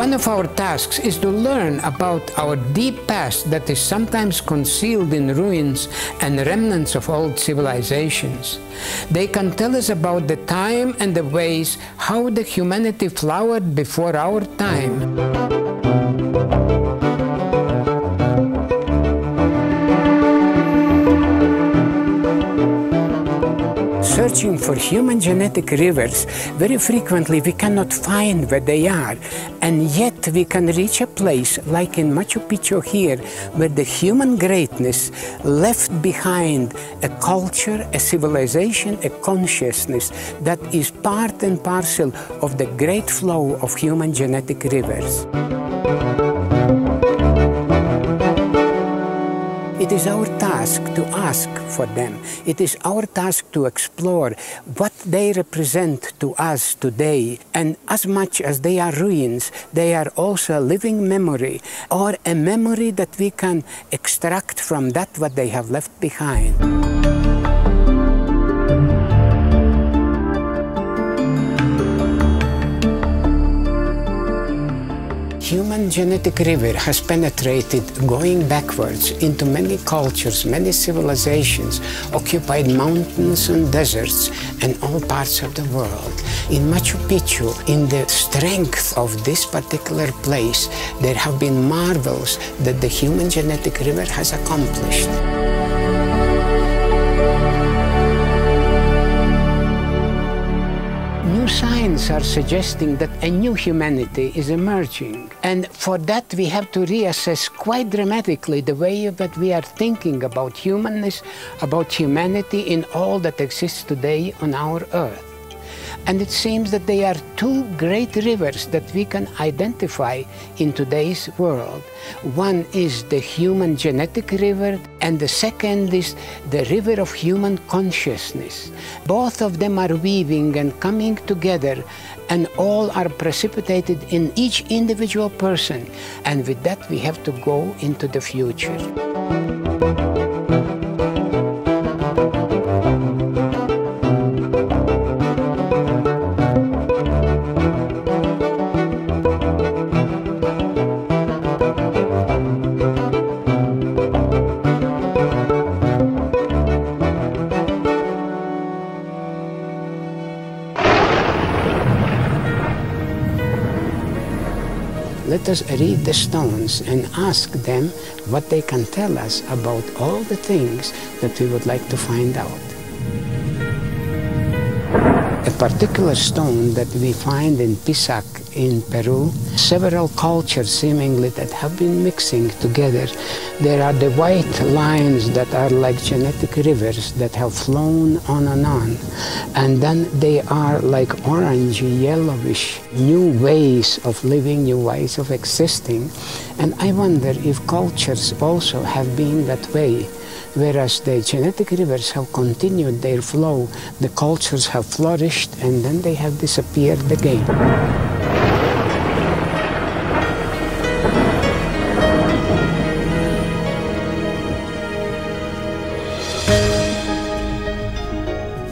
One of our tasks is to learn about our deep past that is sometimes concealed in ruins and remnants of old civilizations. They can tell us about the time and the ways how the humanity flowered before our time. Searching for human genetic rivers, very frequently we cannot find where they are, and yet we can reach a place like in Machu Picchu here, where the human greatness left behind a culture, a civilization, a consciousness that is part and parcel of the great flow of human genetic rivers. It is our task to ask for them. It is our task to explore what they represent to us today. And as much as they are ruins, they are also a living memory, or a memory that we can extract from that what they have left behind. Human genetic river has penetrated, going backwards, into many cultures, many civilizations, occupied mountains and deserts, and all parts of the world. In Machu Picchu, in the strength of this particular place, there have been marvels that the human genetic river has accomplished. New signs are suggesting that a new humanity is emerging. And for that we have to reassess quite dramatically the way that we are thinking about humanness, about humanity in all that exists today on our earth. And it seems that there are two great rivers that we can identify in today's world. One is the human genetic river, and the second is the river of human consciousness. Both of them are weaving and coming together, and all are precipitated in each individual person. And with that, we have to go into the future. Let us read the stones and ask them what they can tell us about all the things that we would like to find out. A particular stone that we find in Picchu in Peru, several cultures seemingly that have been mixing together. There are the white lines that are like genetic rivers that have flown on and on. And then they are like orangey, yellowish, new ways of living, new ways of existing. And I wonder if cultures also have been that way. Whereas the genetic rivers have continued their flow, the cultures have flourished and then they have disappeared again.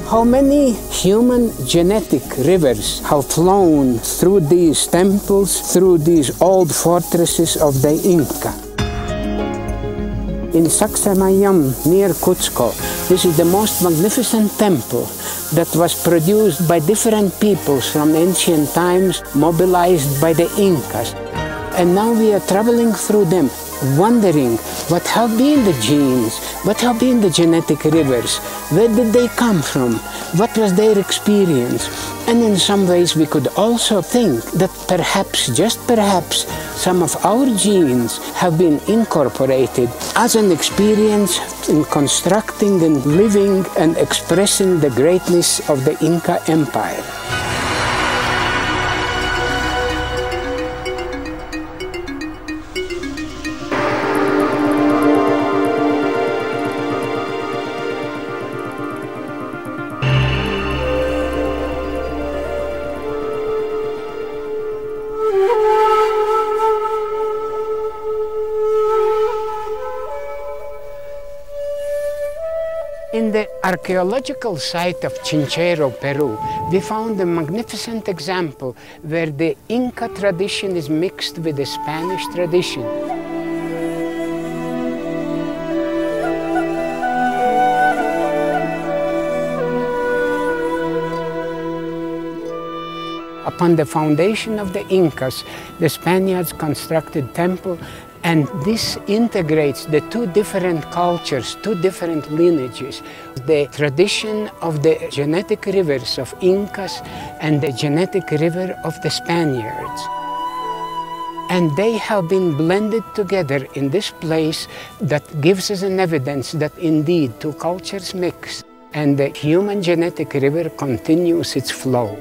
How many human genetic rivers have flown through these temples, through these old fortresses of the Inca? In Sacsayhuaman, near Cuzco, this is the most magnificent temple that was produced by different peoples from ancient times, mobilized by the Incas. And now we are traveling through them, wondering what have been the genes, what have been the genetic rivers, where did they come from, what was their experience. And in some ways we could also think that perhaps, just perhaps, some of our genes have been incorporated as an experience in constructing and living and expressing the greatness of the Inca Empire. In the archaeological site of Chinchero, Peru, we found a magnificent example where the Inca tradition is mixed with the Spanish tradition. Upon the foundation of the Incas, the Spaniards constructed temple, and this integrates the two different cultures, two different lineages. The tradition of the genetic rivers of Incas and the genetic river of the Spaniards. And they have been blended together in this place that gives us an evidence that indeed two cultures mix, and the human genetic river continues its flow.